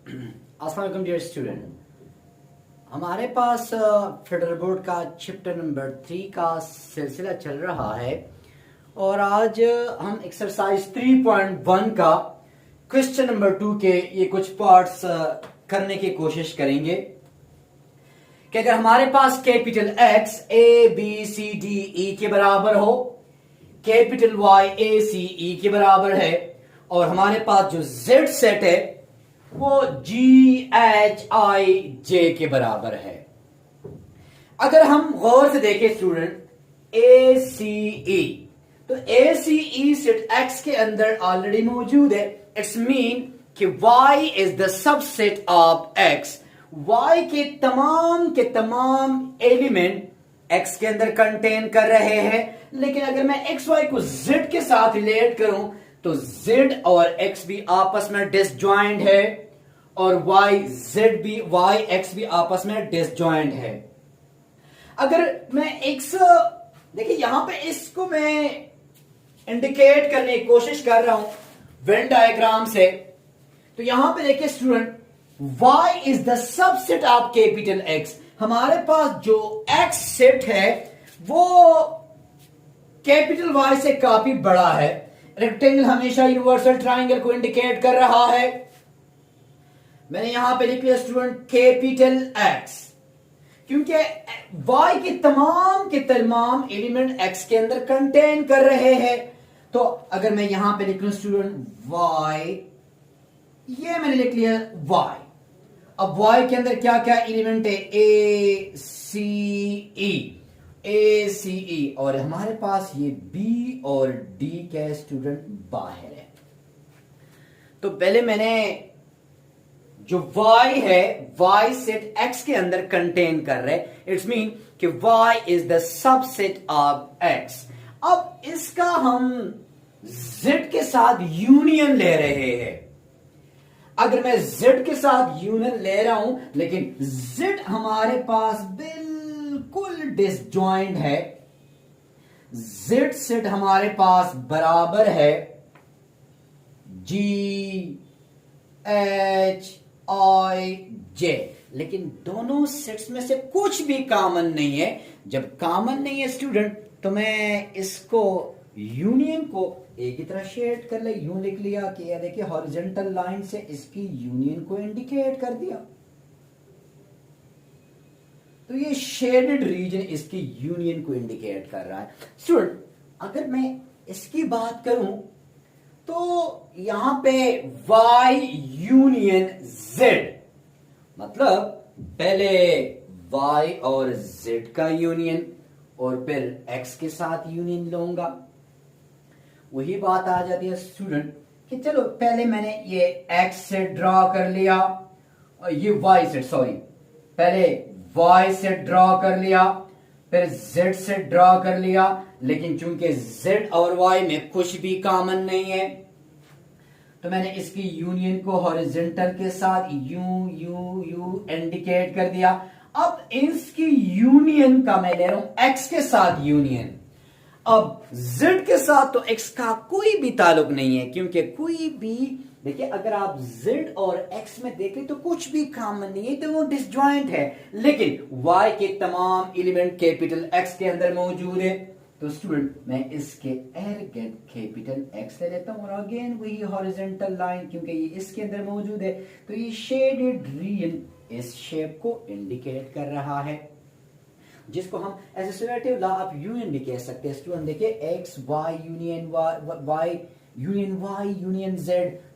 अस्सलाम वालेकुम dear student. हमारे पास फेडरल बोर्ड का चैप्टर नंबर 3 का सिलसिला चल रहा है और आज हम एक्सरसाइज 3.1 का क्वेश्चन नंबर 2 के ये कुछ पार्ट्स करने की कोशिश करेंगे कि अगर हमारे पास capital X A B C D E के बराबर हो, capital Y A C E के बराबर है और हमारे पास जो Z सेट है वो G H I J के बराबर है। अगर हम गौर से देखें स्टूडेंट A C E, तो A C E set X के अंदर ऑलरेडी मौजूद है। इट्स मीन कि Y is the subset of X। Y के तमाम एलिमेंट X के अंदर कंटेन कर रहे हैं, लेकिन अगर मैं X Y को Z के साथ रिलेट करूं तो Z और X भी आपस में डिसजॉइंट है और Y X भी आपस में डिसजॉइंट है। अगर मैं देखिए यहां पे इसको मैं इंडिकेट करने की कोशिश कर रहा हूं वेन डायग्राम से, तो यहां पे देखिए student Y is the subset of capital X। हमारे पास जो X सेट है वो कैपिटल Y से काफी बड़ा है। रेक्टेंगल हमेशा यूनिवर्सल ट्राइंगल को इंडिकेट कर रहा है। मैंने यहां पे लिख लिया स्टूडेंट कैपिटल X, क्योंकि Y के तमाम एलिमेंट X के अंदर कंटेन कर रहे हैं। तो अगर मैं यहां पे लिख लूं स्टूडेंट Y, ये मैंने लिख लिया Y। अब Y के अंदर क्या क्या एलिमेंट है? A C E और हमारे पास ये B और D क्या स्टूडेंट बाहर है। तो पहले मैंने जो Y है Y सेट X के अंदर कंटेन कर रहे, इट्स मीन कि Y is the subset of X। अब इसका हम Z के साथ यूनियन ले रहे हैं। अगर मैं Z के साथ यूनियन ले रहा हूं लेकिन Z हमारे पास बिल्कुल डिसजॉइंट है, Z सेट हमारे पास बराबर है G H I J, लेकिन दोनों सेट्स में से कुछ भी कॉमन नहीं है। जब कॉमन नहीं है स्टूडेंट तो मैं इसको यूनियन को एक ही तरह शेड कर ले, यूं लिख लिया कि यह देखिए हॉरिजॉन्टल लाइन से इसकी यूनियन को इंडिकेट कर दिया, तो ये शेडेड रीजन इसकी यूनियन को इंडिकेट कर रहा है। स्टूडेंट अगर मैं इसकी बात करूं तो यहां पे Y यूनियन Z, मतलब पहले Y और Z का यूनियन और फिर X के साथ यूनियन लूंगा। वही बात आ जाती है स्टूडेंट कि चलो पहले मैंने ये X सेट ड्रॉ कर लिया और ये Y सेट, सॉरी पहले Y सेट ड्रॉ कर लिया फिर Z सेट ड्रॉ कर लिया, लेकिन चूंकि Z और Y में कुछ भी कॉमन नहीं है तो मैंने इसकी यूनियन को हॉरिजॉन्टल के साथ यू इंडिकेट कर दिया। अब इसकी यूनियन का मैं ले रहा हूं X के साथ यूनियन। अब Z के साथ तो X का कोई भी ताल्लुक नहीं है, क्योंकि कोई भी देखिए अगर आप Z और X में देखें तो कुछ भी कॉमन नहीं है, तो वो डिसजॉइंट है। लेकिन Y के तमाम एलिमेंट कैपिटल X के अंदर मौजूद है, तो स्टूडेंट मैं इसके एरगेंट कैपिटल X ले लेता हूं और अगेन वही हॉरिजॉन्टल लाइन, क्योंकि ये इसके अंदर मौजूद है तो ये शेडेड रीजन इस शेप को इंडिकेट कर रहा है, जिसको हम एसोसिएटिव लॉ ऑफ यूनियन भी कह सकते हैं। स्टूडेंट देखिए X Y union Y union Z,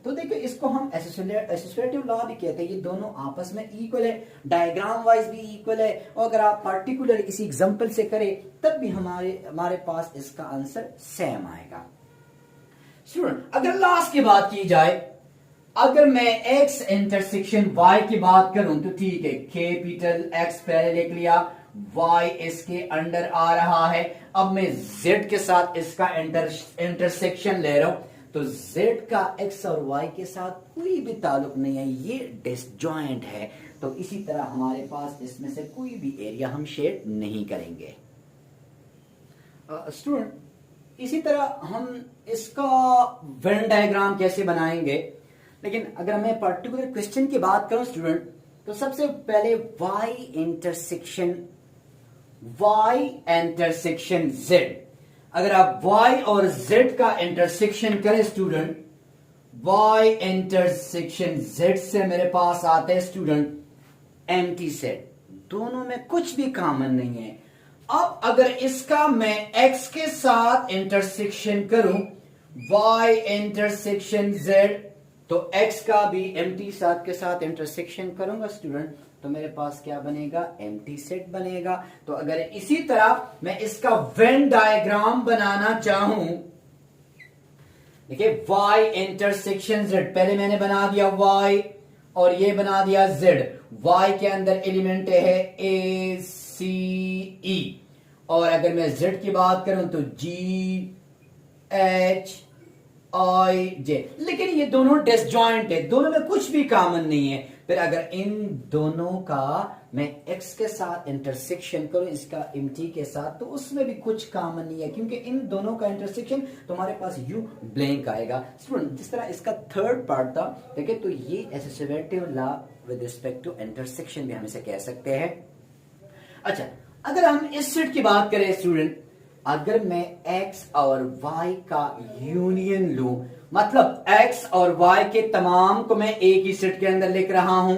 तो देखिए इसको हम एसोसिएटिव लॉ भी कहते हैं। ये दोनों आपस में इक्वल है, डायग्राम वाइज भी इक्वल है, और अगर आप पार्टिकुलर इसी एग्जांपल से करें तब भी हमारे पास इसका आंसर सेम आएगा। स्टूडेंट अगर लास्ट की बात की जाए, अगर मैं X इंटरसेक्शन Y की बात करूं तो ठीक है, कैपिटल X पहले लिख लिया, Y इसके अंडर आ रहा है। अब मैं Z के साथ इसका इंटरसेक्शन ले रहा हूं तो Z का X और Y के साथ कोई भी ताल्लुक नहीं है, ये डिसजॉइंट है। तो इसी तरह हमारे पास इसमें से कोई भी एरिया हम शेड नहीं करेंगे। स्टूडेंट इसी तरह हम इसका वेन डायग्राम कैसे बनाएंगे, लेकिन अगर मैं पर्टिकुलर क्वेश्चन की बात करूं स्टूडेंट, तो सबसे पहले y इंटरसेक्शन z, अगर आप y और z का इंटरसेक्शन करें स्टूडेंट, y इंटरसेक्शन z से मेरे पास आते हैं स्टूडेंट एम्प्टी सेट, दोनों में कुछ भी कॉमन नहीं है। अब अगर इसका मैं x के साथ इंटरसेक्शन करूं y इंटरसेक्शन z, तो x का भी एम्प्टी सेट के साथ इंटरसेक्शन करूंगा स्टूडेंट, तो मेरे पास क्या बनेगा, एम्प्टी सेट बनेगा। तो अगर इसी तरह मैं इसका वेन डायग्राम बनाना चाहूं, देखिए y इंटरसेक्शन z, पहले मैंने बना दिया y और ये बना दिया z। y के अंदर एलिमेंट है a c e, और अगर मैं z की बात करूं तो g h i j, लेकिन ये दोनों डिसजॉइंट है, दोनों में कुछ भी कॉमन नहीं है। फिर अगर इन दोनों का मैं x के साथ इंटरसेक्शन करूं इसका एम्प्टी के साथ, तो उसमें भी कुछ कॉमन नहीं है, क्योंकि इन दोनों का इंटरसेक्शन तो हमारे पास u ब्लैंक आएगा। स्टूडेंट जिस तरह इसका थर्ड पार्ट था, देखिए, तो ये associative law with respect to intersection भी हम इसे कह सकते हैं। अच्छा, अगर हम इस सेट की बात करें स्टूडेंट, अगर मैं x और y का यूनियन लूं, मतलब x और y के तमाम को मैं एक ही सेट के अंदर लिख रहा हूं,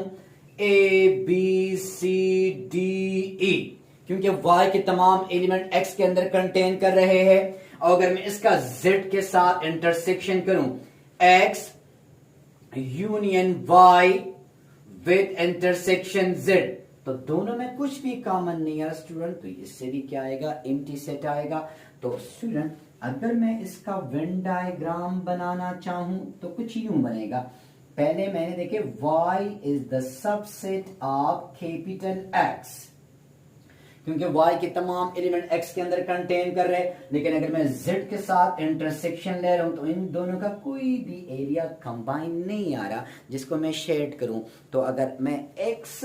a b c d e, क्योंकि y के तमाम एलिमेंट x के अंदर कंटेन कर रहे हैं। और अगर मैं इसका z के साथ इंटरसेक्शन करूं, x union y with intersection z, तो दोनों में कुछ भी कॉमन नहीं है स्टूडेंट, तो इससे भी क्या आएगा, एम्प्टी सेट आएगा। तो स्टूडेंट अगर मैं इसका वेन डायग्राम बनाना चाहूं तो कुछ यूं बनेगा। पहले मैंने देखे y is the subset of capital X, क्योंकि y के तमाम एलिमेंट x के अंदर कंटेन कर रहे हैं। लेकिन अगर मैं z के साथ इंटरसेक्शन ले रहा हूं, तो इन दोनों का कोई भी एरिया कंबाइन नहीं आ रहा जिसको मैं शेड करूं। तो अगर मैं x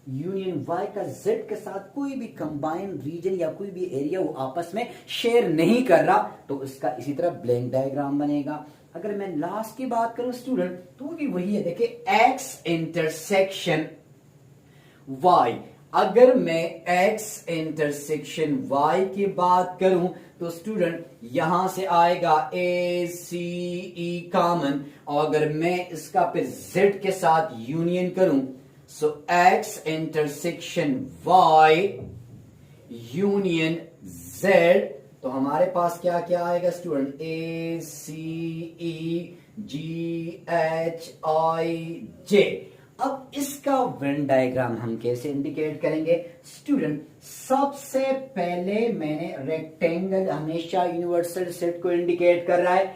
यूनियन y का z के साथ कोई भी कंबाइन रीजन या कोई भी एरिया वो आपस में शेयर नहीं कर रहा, तो इसका इसी तरह ब्लैंक डायग्राम बनेगा। अगर मैं लास्ट की बात करूं स्टूडेंट, तो भी वही है, देखिए x इंटरसेक्शन y, अगर मैं x इंटरसेक्शन y की बात करूं तो स्टूडेंट यहां से आएगा a c e कॉमन, और अगर मैं इसका फिर z के साथ यूनियन करूं, सो x intersection y union z, तो हमारे पास क्या क्या आएगा student, a c e g h i j। अब इसका वेन डायग्राम हम कैसे इंडिकेट करेंगे स्टूडेंट, सबसे पहले मैंने रेक्टेंगल हमेशा यूनिवर्सल सेट को इंडिकेट कर रहा है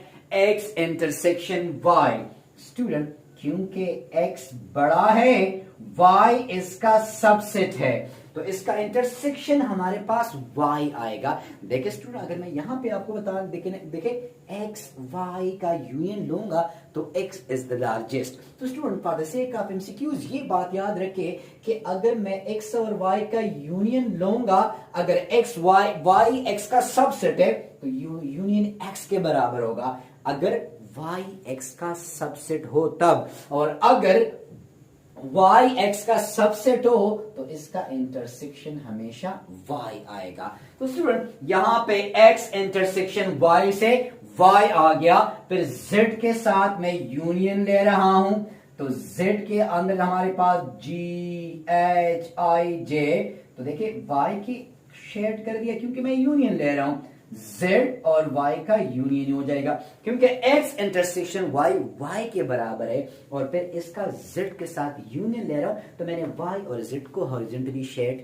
x इंटरसेक्शन y। स्टूडेंट क्योंकि x बड़ा है, y इसका सबसेट है, तो इसका इंटरसेक्शन हमारे पास y आएगा। देखिए स्टूडेंट, अगर मैं यहां पे आपको बता देखे x y का यूनियन लूंगा तो x इज द लार्जेस्ट। तो student for the sake of MCQs ये बात याद रखे कि अगर मैं x और y का यूनियन लूंगा, अगर y x का सबसेट है तो यूनियन x के बराबर होगा, अगर y x का सबसेट हो तब, और अगर y x का सबसेट हो तो इसका इंटरसेक्शन हमेशा y आएगा। तो स्टूडेंट यहां पे x इंटरसेक्शन y से y आ गया, फिर z के साथ मैं यूनियन ले रहा हूं, तो z के अंदर हमारे पास g h i j, तो देखिए y की शेड कर दिया क्योंकि मैं यूनियन ले रहा हूं, z और y का यूनियन हो जाएगा, क्योंकि x इंटरसेक्शन y के बराबर है, और फिर इसका z के साथ यूनियन ले रहा हूं, तो मैंने y और z को हॉरिजॉन्टली शेड